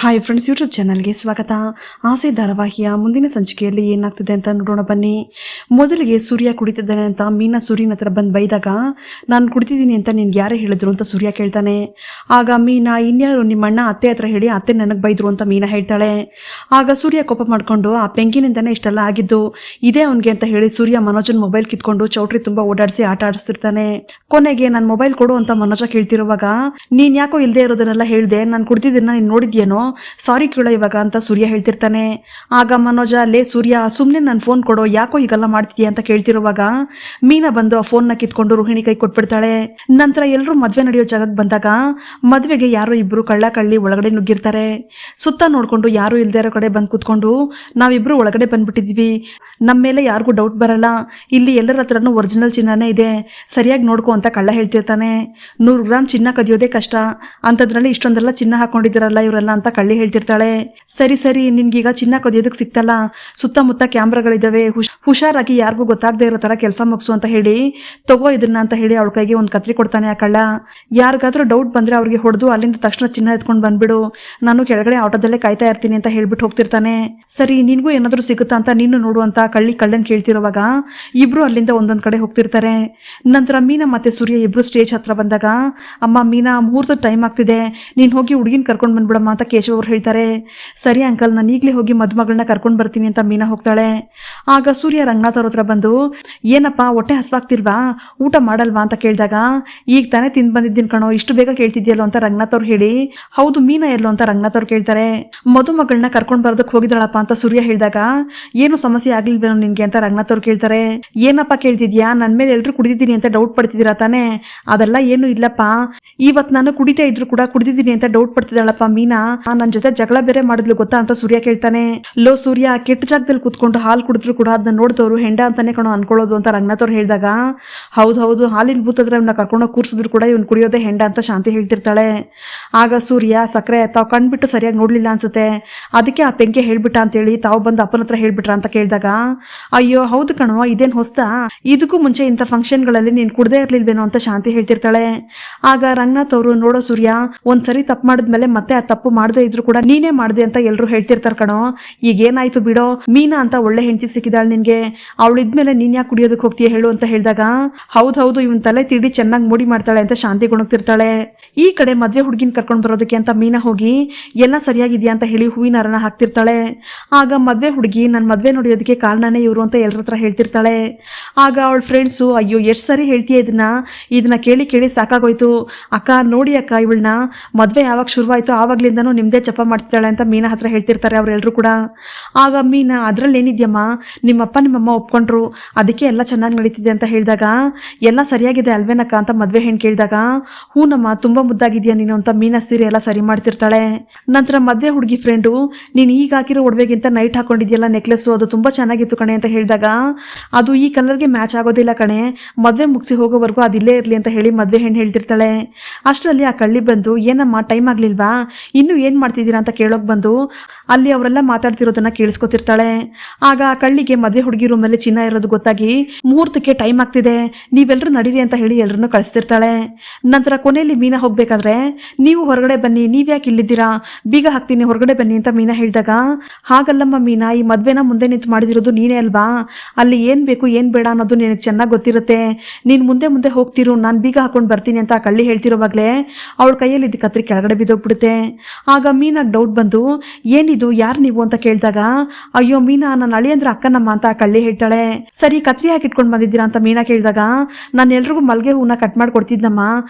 Hi friends, YouTube ಚಾನಲ್ಗೆ ಸ್ವಾಗತ. ಆಸೆ ಧಾರಾವಾಹಿಯ ಮುಂದಿನ ಸಂಚಿಕೆಯಲ್ಲಿ ಏನಾಗ್ತಿದೆ ಅಂತ ನೋಡೋಣ ಬನ್ನಿ. ಮೊದಲಿಗೆ ಸೂರ್ಯ ಕುಡಿತಿದ್ದಾನೆ ಅಂತ ಮೀನಾ ಸೂರ್ಯನ ಹತ್ರ ಬಂದು ಬೈದಾಗ, ನಾನು ಕುಡಿತಿದ್ದೀನಿ ಅಂತ ನಿನ್ಗೆ ಯಾರೇ ಹೇಳಿದ್ರು ಅಂತ ಸೂರ್ಯ ಕೇಳ್ತಾನೆ. ಆಗ ಮೀನಾ, ಇನ್ಯಾರು ನಿಮ್ಮ ಅಣ್ಣ ಅತ್ತೆ ಹತ್ರ ಹೇಳಿ ಅತ್ತೆ ನನಗೆ ಬೈದ್ರು ಅಂತ ಮೀನಾ ಹೇಳ್ತಾಳೆ. ಆಗ ಸೂರ್ಯ ಕೋಪ ಮಾಡ್ಕೊಂಡು, ಆ ಪೆಂಗಿನಿಂದನೇ ಇಷ್ಟೆಲ್ಲ ಆಗಿದ್ದು ಇದೇ ಅವನಿಗೆ ಅಂತ ಹೇಳಿ ಸೂರ್ಯ ಮನೋಜನ್ ಮೊಬೈಲ್ ಕಿತ್ಕೊಂಡು ಚೌಟ್ರಿ ತುಂಬ ಓಡಾಡಿಸಿ ಆಟ ಆಡಿಸ್ತಿರ್ತಾನೆ. ಕೊನೆಗೆ ನನ್ನ ಮೊಬೈಲ್ ಕೊಡು ಅಂತ ಮನೋಜ ಕೇಳ್ತಿರುವಾಗ, ನೀನ್ ಯಾಕೋ ಇಲ್ಲದೆ ಇರೋದನ್ನೆಲ್ಲ ಹೇಳ್ದೆ, ನಾನು ಕುಡ್ತಿದ್ದೀನ ನೀನು ನೋಡಿದ್ಯೇನೋ, ಸಾರಿ ಕೇಳೋ ಇವಾಗ ಅಂತ ಸೂರ್ಯ ಹೇಳ್ತಿರ್ತಾನೆ. ಆಗ ಮನೋಜ, ಲೇ ಸೂರ್ಯ, ಸುಮ್ಮನೆ ನನ್ನ ಫೋನ್ ಕೊಡೋ, ಯಾಕೋ ಹೀಗೆಲ್ಲ ಮಾಡ್ತಿದ್ಯಾ ಅಂತ ಕೇಳ್ತಿರುವಾಗ ಮೀನಾ ಬಂದು ಆ ಫೋನ್ನ ಕಿತ್ಕೊಂಡು ರೋಹಿಣಿ ಕೈ ಕೊಟ್ಬಿಡ್ತಾಳೆ. ನಂತರ ಎಲ್ಲರೂ ಮದ್ವೆ ನಡೆಯೋ ಜಾಗಕ್ಕೆ ಬಂದಾಗ ಮದ್ವೆಗೆ ಯಾರೋ ಇಬ್ರು ಕಳ್ಳ ಕಳ್ಳಿ ಒಳಗಡೆ ನುಗ್ಗಿರ್ತಾರೆ. ಸುತ್ತ ನೋಡ್ಕೊಂಡು ಯಾರು ಇಲ್ದೇ ಇರೋ ಕಡೆ ಬಂದು ಕೂತ್ಕೊಂಡು, ನಾವಿಬ್ರು ಒಳಗಡೆ ಬಂದ್ಬಿಟ್ಟಿದ್ವಿ, ನಮ್ಮ ಮೇಲೆ ಯಾರಿಗೂ ಡೌಟ್ ಬರಲ್ಲ, ಇಲ್ಲಿ ಎಲ್ಲರ ಹತ್ರನೂ ಒರಿಜಿನಲ್ ಚಿನ್ನನೇ ಇದೆ, ಸರಿಯಾಗಿ ನೋಡ್ಕೊ ಅಂತ ಕಳ್ಳ ಹೇಳ್ತಿರ್ತಾನೆ. 100 ಗ್ರಾಮ್ ಚಿನ್ನ ಕದಿಯೋದೇ ಕಷ್ಟ, ಅಂಥದ್ರಲ್ಲಿ ಇಷ್ಟೊಂದೆಲ್ಲ ಚಿನ್ನ ಹಾಕೊಂಡಿದ್ದೀರಲ್ಲ ಇವರೆಲ್ಲ ಅಂತ ಕಳ್ಳಿ ಹೇಳ್ತಿರ್ತಾಳೆ. ಸರಿ ಸರಿ, ನಿನ್ಗೀಗ ಚಿನ್ನ ಕದಿಯೋದಕ್ಕೆ ಸಿಕ್ತಲ್ಲ, ಸುತ್ತಮುತ್ತ ಕ್ಯಾಮ್ರಾಗಳಿದ್ದಾವೆ, ಹುಷಾರಾಗಿ ಯಾರಿಗೂ ಗೊತ್ತಾಗದೆ ಇರೋ ತರ ಕೆಲಸ ಮುಗಿಸು ಅಂತ ಹೇಳಿ ತಗೋ ಇದನ್ನ ಅಂತ ಹೇಳಿ ಅವಳ ಕೈಗೆ ಒಂದು ಕತ್ರಿ ಕೊಡ್ತಾನೆ ಆ ಕಳ್ಳ. ಯಾರಿಗಾದ್ರೂ ಡೌಟ್ ಬಂದ್ರೆ ಅವ್ರಿಗೆ ಹೊಡೆದು ಅಲ್ಲಿಂದ ತಕ್ಷಣ ಚಿನ್ನ ಎತ್ಕೊಂಡು ಬಂದ್ಬಿಡು, ನಾನು ಕೆಳಗಡೆ ಆಟೋದಲ್ಲೇ ಕಾಯ್ತಾ ಇರ್ತೀನಿ ಅಂತ ಹೇಳ್ಬಿಟ್ಟು ಹೋಗ್ತಿರ್ತಾನೆ. ಸರಿ, ನಿನ್ಗೂ ಏನಾದರೂ ಸಿಗುತ್ತಾ ಅಂತ ನೀನು ನೋಡು ಅಂತ ಕಳ್ಳನ್ ಕೇಳ್ತಿರುವಾಗ ಇಬ್ರು ಅಲ್ಲಿಂದ ಒಂದೊಂದ್ ಕಡೆ ಹೋಗ್ತಿರ್ತಾರೆ. ನಂತರ ಮೀನಾ ಮತ್ತೆ ಸೂರ್ಯ ಇಬ್ರು ಸ್ಟೇಜ್ ಹತ್ರ ಬಂದಾಗ, ಅಮ್ಮ ಮೀನಾ, ಮುಹೂರ್ತದ ಟೈಮ್ ಆಗ್ತಿದೆ, ನೀನ್ ಹೋಗಿ ಹುಡುಗಿನ ಕರ್ಕೊಂಡು ಬಂದ್ಬಿಡಮ್ಮ ಅಂತ ಕೇಶವ್ ಅವ್ರು ಹೇಳ್ತಾರೆ. ಸರಿ ಅಂಕಲ್, ನಾನು ಈಗಲೇ ಹೋಗಿ ಮದುಮಗಳನ್ನ ಕರ್ಕೊಂಡು ಬರ್ತೀನಿ ಅಂತ ಮೀನಾ ಹೋಗ್ತಾಳೆ. ಆಗ ಸೂರ್ಯ ರಂಗನಾಥ್ ಅವ್ರ ಹತ್ರ ಬಂದು, ಏನಪ್ಪ ಹೊಟ್ಟೆ ಹಸ್ವಾಗ್ತಿಲ್ವಾ, ಊಟ ಮಾಡಲ್ವಾ ಅಂತ ಕೇಳಿದಾಗ, ಈಗ ತಾನೇ ತಿಂದು ಬಂದಿದ್ದೀನಿ ಕಣೋ, ಇಷ್ಟು ಬೇಗ ಕೇಳ್ತಿದ್ಯಲ್ಲೋ ಅಂತ ರಂಗನಾಥ್ ಅವ್ರು ಹೇಳಿ, ಹೌದು ಮೀನಾ ಎಲ್ಲೋ ಅಂತ ರಂಗನಾಥ್ ಅವ್ರು ಕೇಳ್ತಾರೆ. ಮದುಮಗಳನ್ನ ಕರ್ಕೊಂಡು ಬರೋದಕ್ಕೆ ಹೋಗಿದ್ದಾಳಪ್ಪ ಅಂತ ಸೂರ್ಯ ಹೇಳಿದಾಗ, ಏನು ಸಮಸ್ಯೆ ಆಗ್ಲಿಲ್ವೇನೋ ನಿನ್ಗೆ ಅಂತ ರಂಗನಾಥ್ ಅವ್ರು ಕೇಳ್ತಾರೆ. ಏನಪ್ಪ ಕೇಳ್ತಿದ್ಯಾ, ನನ್ನ ಮೇಲೆ ಎಲ್ಲರೂ ಕುಡಿದಿದ್ದೀನಿ ಅಂತ ಡೌಟ್ ಪಡ್ತಿದ್ದೀರಾ ತಾನೇ? ಅದೆಲ್ಲ ಏನು ಇಲ್ಲಪ್ಪ, ಇವತ್ತು ನಾನು ಕುಡಿತಾ ಇದ್ರು ಕೂಡ ಕುಡಿದಿದ್ದೀನಿ ಅಂತ ಡೌಟ್ ಪಡ್ತಿದ್ದಾಳಪ್ಪ ಮೀನಾ, ನನ್ನ ಜೊತೆ ಜಗಳ ಬೇರೆ ಮಾಡಿದ್ಲು ಗೊತ್ತಾ ಅಂತ ಸೂರ್ಯ ಕೇಳ್ತಾನೆ. ಲೋ ಸೂರ್ಯ, ಕೆಟ್ಟ ಜಾಗದಲ್ಲಿ ಕುತ್ಕೊಂಡು ಹಾಲು ಕುಡಿದ್ರು ಕೂಡ ಅದನ್ನ ನೋಡಿದವರು ಹೆಂಡ ಅಂತಾನೆ ಕಣೋ ಅನ್ಕೊಳ್ಳೋದು ಅಂತ ರಂಗನಾಥ್ ಅವ್ರು ಹೇಳಿದಾಗ, ಹೌದು ಹಾಲಿನ ಬೂತದ್ರೆ ಇವನ್ನ ಕರ್ಕೊಂಡೋಗಿ ಕೂರ್ಸಿದ್ರು ಕೂಡ ಇವ್ನು ಕುಡಿಯೋದೇ ಹೆಂಡ ಅಂತ ಶಾಂತಿ ಹೇಳ್ತಿರ್ತಾಳೆ. ಆಗ ಸೂರ್ಯ, ಸಕ್ಕರೆ ತಾವು ಕಣ್ಬಿಟ್ಟು ಸರಿಯಾಗಿ ನೋಡ್ಲಿಲ್ಲ ಅನ್ಸುತ್ತೆ, ಅದಕ್ಕೆ ಆ ಪೆಂಕೆ ಹೇಳ್ಬಿಟ್ಟ ಅಂತೇಳಿ ತಾವು ಬಂದು ಅಪ್ಪನ ಹತ್ರ ಹೇಳ್ಬಿಟ್ರ ಅಂತ ಕೇಳಿದಾಗ, ಅಯ್ಯೋ ಹೌದು ಕಣೋ, ಇದೇನ್ ಹೊಸ್ತಾ, ಇದಕ್ಕೂ ಮುಂಚೆ ಇಂಥ ಫಂಕ್ಷನ್ಗಳಲ್ಲಿ ನೀನು ಕುಡ್ದೇ ಇರ್ಲಿಲ್ವೇನೋ ಅಂತ ಶಾಂತಿ ಹೇಳ್ತಿರ್ತಾಳೆ. ಆಗ ರಂಗನಾಥ್ ಅವರು, ನೋಡೋ ಸೂರ್ಯ, ಒಂದ್ಸರಿ ತಪ್ಪು ಮಾಡಿದ್ಮೇಲೆ ಮತ್ತೆ ಆ ತಪ್ಪು ಮಾಡದೇ ಇದ್ರು ಕೂಡ ನೀನೇ ಮಾಡ್ದೆ ಅಂತ ಎಲ್ಲರೂ ಹೇಳ್ತಿರ್ತಾರ ಕಣೋ, ಈಗ ಏನಾಯ್ತು ಬಿಡೋ, ಮೀನಾ ಅಂತ ಒಳ್ಳೆ ಹೆಂಡತಿ ಸಿಕ್ಕಿದಾಳೆ ನಿನ್ಗೆ, ಅವಳಿದ್ಮೇಲೆ ನೀನ್ ಯಾಕೆ ಕುಡಿಯೋದಕ್ಕೆ ಹೋಗ್ತೀಯ ಹೇಳು ಅಂತ ಹೇಳಿದಾಗ, ಹೌದು ಇವನ್ ತಲೆ ತಿಡಿ ಚೆನ್ನಾಗಿ ಮೂಡಿ ಮಾಡ್ತಾಳೆ ಅಂತ ಶಾಂತಿ ಗುಣಗ್ತಿರ್ತಾಳೆ. ಈ ಕಡೆ ಮದ್ವೆ ಹುಡುಗಿನ ಕರ್ಕೊಂಡು ಬರೋದಕ್ಕೆ ಅಂತ ಮೀನಾ ಹೋಗಿ ಎಲ್ಲ ಸರಿಯಾಗಿದ್ಯಾ ಅಂತ ಹೇಳಿ ಹೂವಿನ ಹಾರನ ಹಾಕ್ತಿರ್ತಾಳೆ. ಆಗ ಮದ್ವೆ ಹುಡುಗಿ, ನನ್ನ ಮದ್ವೆ ನೋಡಿಯೋದಕ್ಕೆ ಕಾರಣನೇ ಇವರು ಅಂತ ಎಲ್ಲರ ಹತ್ರ ಹೇಳ್ತಿರ್ತಾಳೆ. ಆಗ ಅವಳ ಫ್ರೆಂಡ್ಸು, ಅಯ್ಯೋ ಎಷ್ಟು ಸರಿ ಹೇಳ್ತೀಯ ಇದನ್ನ ಕೇಳಿ ಸಾಕಾಗೋಯ್ತು, ಅಕ್ಕ ನೋಡಿ ಅಕ್ಕ, ಇವಳನ್ನ ಮದ್ವೆ ಯಾವಾಗ ಶುರುವಾಯ್ತು ಆವಾಗ್ಲಿಂದನೂ ನಿಮ್ದೇ ಜಪ ಮಾಡ್ತಿದ್ದಾಳೆ ಅಂತ ಮೀನಾ ಹತ್ರ ಹೇಳ್ತಿರ್ತಾರೆ ಅವರೆಲ್ಲರೂ ಕೂಡ. ಆಗ ಮೀನಾ, ಅದ್ರಲ್ಲಿ ಏನಿದ್ಯಮ್ಮ, ನಿಮ್ಮಪ್ಪ ನಿಮ್ಮಮ್ಮ ಒಪ್ಕೊಂಡ್ರು, ಅದಕ್ಕೆ ಎಲ್ಲ ಚೆನ್ನಾಗಿ ನಡೀತಿದೆ ಅಂತ ಹೇಳಿದಾಗ, ಎಲ್ಲ ಸರಿಯಾಗಿದೆ ಅಲ್ವೇನಕ್ಕ ಅಂತ ಮದ್ವೆ ಹೆಣ್ಣು ಕೇಳಿದಾಗ, ಹೂನಮ್ಮ ತುಂಬಾ ಮುದ್ದಾಗಿದ್ಯಾ ನೀನು ಅಂತ ಮೀನಾ ಸೀರೆ ಎಲ್ಲ ಸರಿ ಮಾಡ್ತಿರ್ತಾಳೆ. ನಂತರ ಮದ್ವೆ ಹುಡುಗಿ ಫ್ರೆಂಡು, ನೀನು ಈಗ ಹಾಕಿರೋ ಒಡವೆಗಿಂತ ನೈಟ್ ಹಾಕೊಂಡಿದ್ಯಲ್ಲ ನೆಕ್ಲೆಸ್ಸು, ಅದು ತುಂಬಾ ಚೆನ್ನಾಗಿತ್ತು ಕಣೆ ಅಂತ ಹೇಳಿದಾಗ, ಅದು ಈ ಕಲರ್ಗೆ ಮ್ಯಾಚ್ ಆಗೋದಿಲ್ಲ ಕಣೆ, ಮದ್ವೆ ಮುಗಿಸಿ ಹೋಗೋವರೆಗೂ ಅದಿಲ್ಲೇ ಇರಲಿ ಅಂತ ಹೇಳಿ ಮದ್ವೆ ಹೆಣ್ಣು ಹೇಳ್ತಿರ್ತಾಳೆ. ಅಷ್ಟರಲ್ಲಿ ಆ ಕಳ್ಳಿ ಬಂದು, ಏನಮ್ಮ ಟೈಮ್ ಆಗ್ಲಿಲ್ವಾ, ಇನ್ನು ಏನ್ ಮಾಡ್ತಿದ್ದೀರಾ ಅಂತ ಕೇಳೋಕ್ ಬಂದು ಅಲ್ಲಿ ಅವರೆಲ್ಲ ಮಾತಾಡ್ತಿರೋದನ್ನ ಕೇಳಿಸ್ಕೊತಿರ್ತಾಳೆ. ಆಗ ಆ ಕಳ್ಳಿಗೆ ಮದ್ವೆ ಹುಡುಗಿ ರೂಮಲ್ಲಿ ಚಿನ್ನ ಇರೋದು ಗೊತ್ತಾಗಿ, ಮುಹೂರ್ತಕ್ಕೆ ಟೈಮ್ ಆಗ್ತಿದೆ, ನೀವೆಲ್ಲರೂ ನಡೀರಿ ಅಂತ ಹೇಳಿ ಎಲ್ಲರನ್ನು ಕಳಿಸ್ತಿರ್ತಾಳೆ. ನಂತರ ಕೊನೆಯಲ್ಲಿ ಮೀನಾ ಹೋಗ್ಬೇಕಾದ್ರೆ, ನೀವು ಹೊರಗಡೆ ಬನ್ನಿ, ನೀವ್ಯಾಕೆ ಇಲ್ಲಿದ್ದೀರಾ, ಬೀಗ ಹಾಕ್ತೀನಿ ಹೊರಗಡೆ ಬನ್ನಿ ಅಂತ ಮೀನಾ ಹೇಳಿದಾಗ, ಹಾಗಲ್ಲಮ್ಮ ಮೀನಾ, ಈ ಮದ್ವೆನ ಮುಂದೆ ನಿಂತು ಮಾಡಿದಿರೋದು ನೀನೇ ಅಲ್ವಾ, ಅಲ್ಲಿ ಏನ್ ಬೇಕು ಏನ್ ಬೇಡ ಅನ್ನೋದು ನಿನಗೆ ಚೆನ್ನಾಗಿ ಗೊತ್ತಿರುತ್ತೆ, ನೀನ್ ಮುಂದೆ ಹೋಗ್ತಿರು, ನಾನು ಬೀಗ ಹಾಕೊಂಡು ಬರ್ತೀನಿ ಅಂತ ಆ ಕಳ್ಳಿ ಹೇಳ್ತಿರೋವಾಗ್ಲೇ ಅವಳ ಕೈಯಲ್ಲಿ ಇದ್ದ ಕತ್ರಿ ಕೆಳಗಡೆ ಬಿದ್ದೋಗ್ಬಿಡುತ್ತೆ. ಆಗ ಮೀನಾಗ್ ಡೌಟ್ ಬಂದು, ಏನಿದು, ಯಾರು ನೀವು ಅಂತ ಕೇಳಿದಾಗ, ಅಯ್ಯೋ ಮೀನಾ, ನನ್ನ ಅಳಿಯಂದ್ರ ಅಕ್ಕನಮ್ಮ ಅಂತ ಆ ಕಳ್ಳಿ ಹೇಳ್ತಾಳೆ. ಸರಿ, ಕತ್ರಿ ಹಾಕಿ ಇಟ್ಕೊಂಡು ಬಂದಿದ್ದೀರಾ ಅಂತ ಮೀನಾ ಕೇಳಿದಾಗ, ನಾನು ಎಲ್ರಿಗೂ ಮಲ್ಗೆ ಹೂನ ಕಟ್ ಮಾಡಿ ಕೊಡ್ತಿದ್ನಮ್ಮ,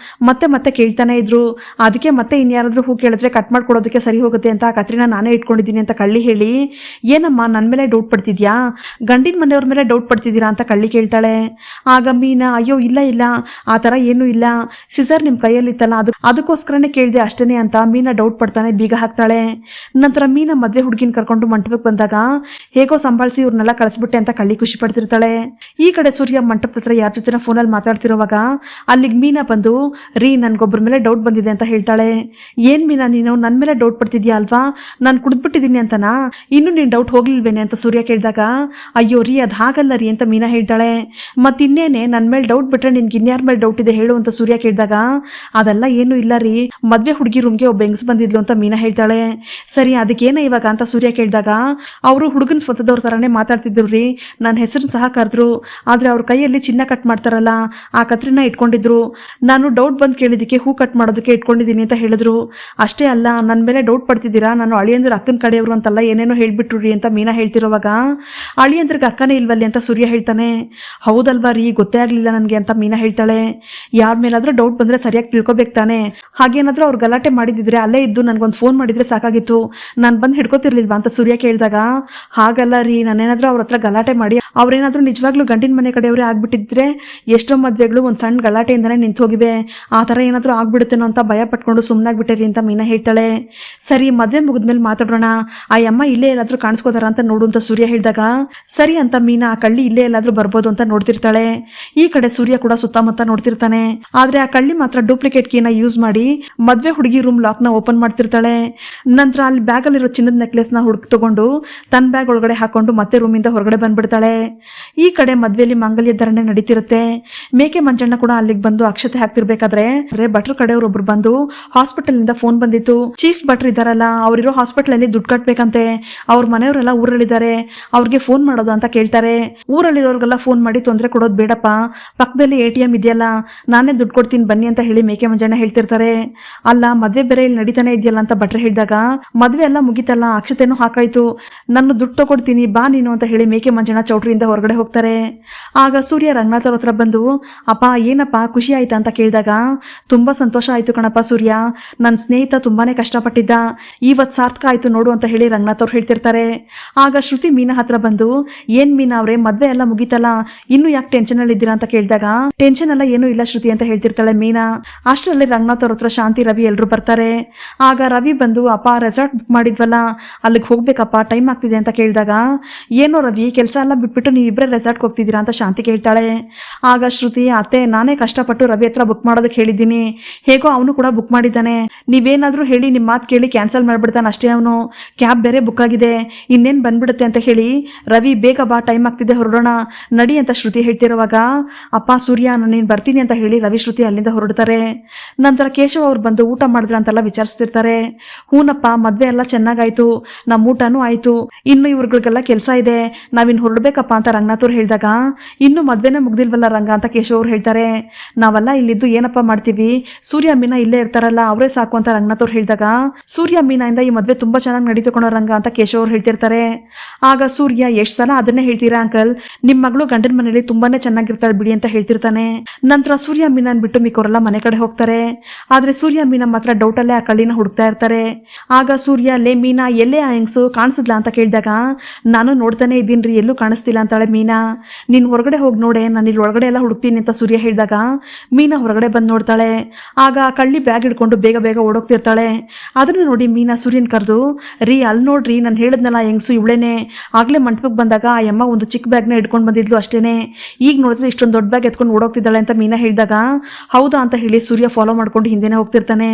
ಮತ್ತೆ ಕೇಳ್ತಾನೆ ಇದ್ರು, ಅದಕ್ಕೆ ಮತ್ತೆ ಇನ್ಯಾರಾದ್ರೂ ಹೂ ಕೇಳಿದ್ರೆ ಕಟ್ ಮಾಡ್ಕೊಡೋದಕ್ಕೆ ಸರಿ ಹೋಗುತ್ತೆ ಅಂತ ಆ ಕತ್ರಿನ ನಾನೇ ಇಟ್ಕೊಂಡಿದ್ದೀನಿ ಅಂತ ಕಳ್ಳಿ ಹೇಳಿ, ಏನಮ್ಮ ನನ್ನ ಮೇಲೆ ಡೌಟ್ ಪಡ್ತಿದ್ಯಾ, ಗಂಡಿನ ಮನೆಯವ್ರ ಮೇಲೆ ಡೌಟ್ ಪಡ್ತಿದ್ದೀರಾ ಅಂತ ಕಳ್ಳಿ ಕೇಳ್ತಾಳೆ. ಆಗ ಮೀನಾ, ಅಯ್ಯೋ ಇಲ್ಲ ಆ ಥರ ಏನೂ ಇಲ್ಲ, ಸಿಸರ್ ನಿಮ್ಮ ಕೈಯಲ್ಲಿತ್ತಲ್ಲ ಅದಕ್ಕೋಸ್ಕರನೇ ಕೇಳಿದೆ ಅಷ್ಟೇನೆ ಅಂತ ಮೀನಾ ಡೌಟ್ ಪಡ್ತಾನೆ ಬೀಗ ಹಾಕ್ತಾಳೆ. ನಂತರ ಮೀನಾ ಮದ್ವೆ ಹುಡುಗಿನ ಕರ್ಕೊಂಡು ಮಂಟಪಕ್ಕೆ ಬಂದಾಗ, ಹೇಗೋ ಸಂಭಾಳಿಸಿ ಇವ್ರನ್ನೆಲ್ಲ ಕಳಿಸ್ಬಿಟ್ಟೆ ಅಂತ ಕಳ್ಳಿ ಖುಷಿ ಪಡ್ತಿರ್ತಾಳೆ. ಈ ಕಡೆ ಸೂರ್ಯ ಮಂಟಪದ ಹತ್ರ ಯಾರ ಜೊತೆ ಫೋನಲ್ಲಿ ಮಾತಾಡ್ತಿರೋವಾಗ ಅಲ್ಲಿಗೆ ಮೀನಾ ಬಂದು, ರೀ ನನ್ಗೊಬ್ಬರ ಮೇಲೆ ಡೌಟ್ ಬಂದಿದೆ ಅಂತ ಹೇಳ್ತಾಳೆ. ಏನ್ ಮೀನಾ, ನೀನು ನನ್ನ ಮೇಲೆ ಡೌಟ್ ಪಡ್ತಿದ್ಯಾ ಅಲ್ವಾ, ನಾನು ಕುಡಿದ್ಬಿಟ್ಟಿದ್ದೀನಿ ಅಂತನಾ, ಇನ್ನು ನೀನ್ ಡೌಟ್ ಹೋಗ್ಲಿಲ್ವೇನೆ ಅಂತ ಸೂರ್ಯ ಕೇಳಿದಾಗ, ಅಯ್ಯೋ ರೀ ಅದು ಹಾಗಲ್ಲ ರೀ ಅಂತ ಮೀನಾ ಹೇಳ್ತಾಳೆ. ಮತ್ತಿನ್ನೇನೆ ನನ್ನ ಮೇಲೆ ಡೌಟ್ ಬಿಟ್ರೆ ನಿನ್ಗೆ ಇನ್ಯಾರ ಮೇಲೆ ಡೌಟ್ ಇದೆ ಹೇಳು ಅಂತ ಸೂರ್ಯ ಕೇಳಿದಾಗ, ಅದೆಲ್ಲ ಏನು ಇಲ್ಲ ರೀ, ಮದ್ವೆ ಹುಡುಗಿ ರೂಮ್ಗೆ ಒಬ್ಬ ಹೆಂಗ್ಸ್ ಬಂದಿದ್ಲು ಅಂತ ಮೀನಾ ಹೇಳ್ತಾಳೆ. ಸರಿ ಅದಕ್ಕೇನ ಇವಾಗ ಅಂತ ಸೂರ್ಯ ಕೇಳಿದಾಗ ಅವರು ಹುಡುಗನ ಸ್ವತದವ್ರ ಥರನೇ ಮಾತಾಡ್ತಿದ್ರು ರೀ. ನನ್ನ ಹೆಸರನ್ನ ಸಹ ಕರೆದ್ರು, ಆದರೆ ಅವ್ರ ಕೈಯಲ್ಲಿ ಚಿನ್ನ ಕಟ್ ಮಾಡ್ತಾರಲ್ಲ ಆ ಕತ್ರಿನ ಇಟ್ಕೊಂಡಿದ್ರು. ನಾನು ಡೌಟ್ ಬಂದು ಕೇಳಿದ್ದಕ್ಕೆ ಹೂ ಕಟ್ ಮಾಡೋದಕ್ಕೆ ಇಟ್ಕೊಂಡಿದ್ದೀನಿ ಅಂತ ಹೇಳಿದ್ರು. ಅಷ್ಟೇ ಅಲ್ಲ, ನನ್ನ ಮೇಲೆ ಡೌಟ್ ಪಡ್ತಿದ್ದೀರಾ, ನಾನು ಅಳಿಯಂದ್ರ ಅಕ್ಕನ ಕಡೆಯವರು ಅಂತೆಲ್ಲ ಏನೇನೋ ಹೇಳ್ಬಿಟ್ರು ರೀ ಅಂತ ಮೀನಾ ಹೇಳ್ತಿರೋವಾಗ ಅಳಿಯಂದ್ರಿಗೆ ಅಕ್ಕನೇ ಇಲ್ವಲ್ಲಿ ಅಂತ ಸೂರ್ಯ ಹೇಳ್ತಾನೆ. ಹೌದಲ್ವಾ ರೀ, ಗೊತ್ತೇ ಆಗಲಿಲ್ಲ ನನಗೆ ಅಂತ ಮೀನಾ ಹೇಳ್ತಾಳೆ. ಯಾರ ಮೇಲಾದ್ರೂ ಡೌಟ್ ಬಂದರೆ ಸರಿಯಾಗಿ ತಿಳ್ಕೊಬೇಕು ತಾನೆ. ಹಾಗೇನಾದ್ರೂ ಅವ್ರು ಗಲಾಟೆ ಮಾಡಿದಿದ್ರೆ ಅಲ್ಲೇ ಇದ್ದು ನನಗೊಂದು ಫೋನ್ ಮಾಡಿದ್ರೆ ಸಾಕಾಗಿತ್ತು, ನಾನು ಬಂದು ಹಿಡ್ಕೊತಿರ್ಲಿಲ್ವಾ ಅಂತ ಸೂರ್ಯ ಕೇಳಿದಾಗ ಹಾಗಲ್ಲ ರೀ, ನಾನೇನಾದ್ರೂ ಅವ್ರ ಹತ್ರ ಗಲಾಟೆ ಮಾಡಿ ಅವ್ರೇನಾದ್ರೂ ನಿಜವಾಗ್ಲೂ ಗಂಡಿನ ಮನೆ ಕಡೆಯವರೇ ಆಗ್ಬಿಟ್ಟಿದ್ರೆ ಎಷ್ಟೋ ಮದುವೆಗಳು ಒಂದು ಸಣ್ಣ ಗಲಾಟೆಯಿಂದನೇ ನಿಂತು ಹೋಗಿವೆ, ಆ ಥರ ಏನಾದರೂ ಆಗ್ಬಿಡುತ್ತೇನೋ ಅಂತ ಭಯ ಪಟ್ಕೊಂಡು ಸುಮ್ಮನಾಗ್ಬಿಟ್ಟೆ ಅಂತ ಮೀನಾ ಹೇಳ್ತಾಳೆ. ಸರಿ ಮದುವೆ ಮುಗಿದ್ಮೇಲೆ ಮಾತಾಡೋಣ, ಆ ಅಮ್ಮ ಇಲ್ಲೇ ಎಲ್ಲಾದ್ರೂ ಕಾಣಿಸ್ಕೋತಾರ ಅಂತ ನೋಡು ಅಂತ ಸೂರ್ಯ ಹೇಳಿದಾಗ ಸರಿ ಅಂತ ಮೀನಾ ಆ ಕಳ್ಳಿ ಇಲ್ಲೇ ಎಲ್ಲಾದ್ರೂ ಬರ್ಬೋದು ಅಂತ ನೋಡ್ತಿರ್ತಾಳೆ. ಈ ಕಡೆ ಸೂರ್ಯ ಕೂಡ ಸುತ್ತಮುತ್ತ ನೋಡ್ತಿರ್ತಾನೆ. ಆದ್ರೆ ಆ ಕಳ್ಳಿ ಮಾತ್ರ ಡೂಪ್ಲಿಕೇಟ್ ಕೀನ ಯೂಸ್ ಮಾಡಿ ಮದ್ವೆ ಹುಡುಗಿ ರೂಮ್ ಲಾಕ್ ನ ಓಪನ್ ಮಾಡ್ತಿರ್ತಾಳೆ. ನಂತರ ಅಲ್ಲಿ ಬ್ಯಾಗ್ ಅಲ್ಲಿರೋ ಚಿನ್ನದ ನೆಕ್ಲೆಸ್ ನ ಹುಡುಕ್ ತಗೊಂಡು ತನ್ನ ಬ್ಯಾಗ್ ಒಳಗಡೆ ಹಾಕೊಂಡು ಮತ್ತೆ ರೂಮಿಂದ ಹೊರಗಡೆ ಬಂದ್ಬಿಡ್ತಾಳೆ. ಈ ಕಡೆ ಮದ್ವೆಯಲ್ಲಿ ಮಾಂಗಲ್ಯ ಧಾರಣೆ ನಡೀತಿರುತ್ತೆ. ಮೇಕೆ ಮಂಜಣ್ಣ ಕೂಡ ಅಲ್ಲಿಗೆ ಬಂದು ಅಕ್ಷತೆ ಹಾಕ್ತಿರ್ಬೇಕಾದ್ರೆ ಭಟ್ರ ಕಡೆಯವರು ಒಬ್ರು ಬಂದು ಹಾಸ್ಪಿಟಲ್ ನಿಂದ ಫೋನ್ ಬಂದಿತ್ತು. ಚೀಫ್ ಭಟ್ರು ಇದಾರಲ್ಲ, ಅವರಿರೋ ಹಾಸ್ಪಿಟಲ್ ಅಲ್ಲಿ ದುಡ್ಡು ಕಟ್ಬೇಕಂತೆ, ಅವ್ರ ಮನೆಯವರೆಲ್ಲ ಊರಲ್ಲಿದ್ದಾರೆ, ಅವ್ರಿಗೆ ಫೋನ್ ಮಾಡೋದು ಅಂತ ಕೇಳ್ತಾರೆ. ಊರಲ್ಲಿರೋರ್ಗೆಲ್ಲ ಫೋನ್ ಮಾಡಿ ತೊಂದರೆ ಕೊಡೋದು ಬೇಡಪ್ಪ, ಪಕ್ಕದಲ್ಲಿ ATM ಇದೆಯಲ್ಲ, ನಾನೇ ದುಡ್ಡು ಕೊಡ್ತೀನಿ ಬನ್ನಿ ಅಂತ ಹೇಳಿ ಮೇಕೆ ಮಂಜಣ್ಣ ಹೇಳ್ತಿರ್ತಾರೆ. ಅಲ್ಲ ಮದ್ವೆ ಬೇರೆ ಇಲ್ಲಿ ನಡೀತಾನೆ ಇದೆಯಲ್ಲ ಅಂತ ಭಟ್ರು ಹೇಳಿದಾಗ ಮದ್ವೆ ಎಲ್ಲ ಮುಗಿತಲ್ಲ, ಅಕ್ಷತೆನೂ ಹಾಕಾಯ್ತು, ನನ್ನ ದುಡ್ಡು ತಗೊಡ್ತೀನಿ ಬಾ ನೀನು ಅಂತ ಹೇಳಿ ಮೇಕೆ ಮಂಜಣ್ಣ ಚೌಟ್ರಿಯಿಂದ ಹೊರಗಡೆ ಹೋಗ್ತಾರೆ. ಆಗ ಸೂರ್ಯ ರಂಗನಾಥ್ ಅವ್ರ ಹತ್ರ ಬಂದು ಅಪ್ಪ ಏನಪ್ಪ ಖುಷಿ ಆಯ್ತಾ ಅಂತ ಕೇಳಿದಾಗ ತುಂಬಾ ಸಂತೋಷ ಆಯ್ತು ಕಣಪ್ಪ ಸೂರ್ಯ, ನನ್ನ ಸ್ನೇಹಿತ ತುಂಬಾನೇ ಕಷ್ಟಪಟ್ಟಿದ್ದ, ಇವತ್ತು ಸಾರ್ಥಕ ಆಯ್ತು ನೋಡು ಅಂತ ಹೇಳಿ ರಂಗನಾಥ್ ಅವ್ರು ಹೇಳ್ತಿರ್ತಾರೆ. ಆಗ ಶ್ರುತಿ ಮೀನಾ ಹತ್ರ ಬಂದು ಏನ್ ಮೀನಾ ಅವ್ರೆ ಮದ್ವೆ ಎಲ್ಲ ಮುಗಿತಲ್ಲ, ಇನ್ನು ಯಾಕೆ ಟೆನ್ಷನ್ ಅಲ್ಲಿ ಇದ್ದೀರಾ ಅಂತ ಕೇಳಿದಾಗ ಟೆನ್ಷನ್ ಎಲ್ಲ ಏನೂ ಇಲ್ಲ ಶ್ರುತಿ ಅಂತ ಹೇಳ್ತಿರ್ತಾಳೆ ಮೀನಾ. ಅಷ್ಟರಲ್ಲಿ ರಂಗನಾಥ್ ಅವ್ರ ಹತ್ರ ಶಾಂತಿ ರವಿ ಎಲ್ಲರೂ ಬರ್ತಾರೆ. ಆಗ ರವಿ ಬಂದು ಅಪ್ಪ ರೆಸಾರ್ಟ್ ಬುಕ್ ಮಾಡಿದ್ವಲ್ಲ ಅಲ್ಲಿಗೆ ಹೋಗ್ಬೇಕಪ್ಪ, ಟೈಮ್ ಆಗ್ತಿದೆ ಅಂತ ಕೇಳಿದಾಗ ಏನೋ ರವಿ ಕೆಲಸ ಎಲ್ಲ ಬಿಟ್ಬಿಟ್ಟು ನೀವಿಬ್ಬರೇ ರೆಸಾರ್ಟ್ಗೆ ಹೋಗ್ತಿದ್ದೀರಾ ಅಂತ ಶಾಂತಿ ಕೇಳ್ತಾಳೆ. ಆಗ ಶ್ರುತಿ ಅತ್ತೆ ನಾನೇ ಕಷ್ಟಪಟ್ಟು ರವಿ ಹತ್ರ ಬುಕ್ ಮಾಡೋದಕ್ಕೆ ಹೇಳಿದ್ದೀನಿ, ಹೇಗೋ ಅವನು ಕೂಡ ಬುಕ್ ಮಾಡಿದ್ದಾನೆ, ನೀವೇನಾದ್ರೂ ಹೇಳಿ ನಿಮ್ಮ ಮಾತು ಕೇಳಿ ಕ್ಯಾನ್ಸಲ್ ಮಾಡ್ಬಿಡ್ತಾನೆ ಅಷ್ಟೇ, ಅವನು ಕ್ಯಾಬ್ ಬೇರೆ ಬುಕ್ ಆಗಿದೆ, ಇನ್ನೇನು ಬಂದ್ಬಿಡುತ್ತೆ ಅಂತ ಹೇಳಿ ರವಿ ಬೇಗ ಬಾ ಟೈಮ್ ಆಗ್ತಿದೆ ಹೊರಡೋಣ ನಡಿ ಅಂತ ಶ್ರುತಿ ಹೇಳ್ತಿರುವಾಗ ಅಪ್ಪ ಸೂರ್ಯ ನೀನು ಬರ್ತೀನಿ ಅಂತ ಹೇಳಿ ರವಿ ಶ್ರುತಿ ಅಲ್ಲಿಂದ ಹೊರಡ್ತಾರೆ. ನಂತರ ಕೇಶವ್ ಅವ್ರು ಬಂದು ಊಟ ಮಾಡಿದ್ರ ಅಂತೆಲ್ಲ ವಿಚಾರಿಸ್ತಿರ್ತಾರೆ. ಹೂನಪ್ಪ ಮದ್ವೆ ಎಲ್ಲ ಚೆನ್ನಾಗಾಯ್ತು, ನಮ್ಮ ಊಟನೂ ಆಯ್ತು, ಇನ್ನು ಇವ್ರಿಗೆಲ್ಲ ಕೆಲಸ ಇದೆ, ನಾವಿನ್ ಹೊರಡ್ಬೇಕಪ್ಪ ಅಂತ ರಂಗನಾಥ್ ಅವ್ರು ಹೇಳಿದಾಗ ಇನ್ನು ಮದ್ವೆನೇ ಮುಗ್ದಿಲ್ವಲ್ಲ ರಂಗ ಅಂತ ಕೇಶವ್ ಅವ್ರು ಹೇಳ್ತಾರೆ. ನಾವೆಲ್ಲ ಇಲ್ಲಿದ್ದು ಏನಪ್ಪ ಮಾಡ್ತೀವಿ, ಸೂರ್ಯ ಮೀನಾ ಇಲ್ಲೇ ಇರ್ತಾರಲ್ಲ ಅವರೇ ಸಾಕು ಅಂತ ರಂಗನಾಥ್ ಅವ್ರು ಹೇಳಿದಾಗ ಸೂರ್ಯ ಮೀನಾಯಿಂದ ಈ ಮದ್ವೆ ತುಂಬಾ ಚೆನ್ನಾಗಿ ನಡೀತು ಕಣೋ ರಂಗ ಅಂತ ಕೇಶವ್ ಅವ್ರು ಹೇಳ್ತಿರ್ತಾರೆ. ಆಗ ಸೂರ್ಯ ಎಷ್ಟು ಸಲ ಅದನ್ನೇ ಹೇಳ್ತೀರಾ ಅಂಕಲ್, ನಿಮ್ ಮಗಳು ಗಂಡನ ಮನೇಲಿ ತುಂಬಾನೇ ಚೆನ್ನಾಗಿರ್ತಾಳೆ ಬಿಡಿ ಅಂತ ಹೇಳ್ತಿರ್ತಾನೆ. ನಂತರ ಸೂರ್ಯ ಮೀನಾನ್ ಬಿಟ್ಟು ಮಿಕ್ಕವರೆಲ್ಲ ಮನೆ ಕಡೆ ಹೋಗ್ತಾರೆ. ಆದ್ರೆ ಸೂರ್ಯ ಮೀನಾ ಮಾತ್ರ ಡೌಟ್ ಅಲ್ಲೇ ಆ ಕಳ್ಳಿನ ಹುಡುಕ್ತಾ ಇರ್ತಾರೆ. ಆಗ ಸೂರ್ಯ ಲೇ ಮೀನಾ ಎಲ್ಲೇ ಆ ಹೆಂಗ್ಸು ಕಾಣಿಸಿದ್ಲಾ ಅಂತ ಕೇಳಿದಾಗ ನಾನು ನೋಡ್ತಾನೆ ಇದ್ದೀನ್ರಿ ಎಲ್ಲೂ ಕಾಣಿಸ್ತಿಲ್ಲ ಅಂತಾಳೆ ಮೀನಾ. ನೀನ್ ಹೊರಗಡೆ ಹೋಗಿ ನೋಡೆ, ನಾನು ಇಲ್ಲಿ ಒಳಗಡೆ ಎಲ್ಲ ಹುಡುಕ್ತೀನಿ ಅಂತ ಸೂರ್ಯ ಹೇಳಿದಾಗ ಮೀನಾ ಹೊರಗಡೆ ಬಂದು ನೋಡ್ತಾಳೆ. ಆಗ ಆ ಕಳ್ಳಿ ಬ್ಯಾಗ್ ಹಿಡ್ಕೊಂಡು ಬೇಗ ಬೇಗ ಓಡೋಗ್ತಿರ್ತಾಳೆ. ಅದನ್ನ ನೋಡಿ ಮೀನಾ ಸೂರ್ಯನ್ ಕರೆದು ರೀ ಅಲ್ಲಿ ನೋಡ್ರಿ ನಾನು ಹೇಳಿದ್ನಲ್ಲ ಹೆಂಗ್ಸು ಇವಳೇನೆ, ಆಗ್ಲೇ ಮಂಟಪಕ್ಕೆ ಬಂದಾಗ ಆ ಅಮ್ಮ ಒಂದು ಚಿಕ್ಕ ಬ್ಯಾಗ್ನ ಹಿಡ್ಕೊಂಡು ಬಂದಿದ್ಲು ಅಷ್ಟೇನೆ, ಈಗ ನೋಡಿದ್ರೆ ಇಷ್ಟೊಂದು ದೊಡ್ಡ ಬ್ಯಾಗ್ ಎತ್ಕೊಂಡು ಓಡೋಗ್ತಿದ್ದಾಳೆ ಅಂತ ಮೀನಾ ಹೇಳಿದಾಗ ಹೌದಾ ಅಂತ ಹೇಳಿ ಸೂರ್ಯ ಫಾಲೋ ಮಾಡ್ಕೊಂಡು ಹಿಂದೆನೆ ಹೋಗ್ತಿರ್ತಾನೆ.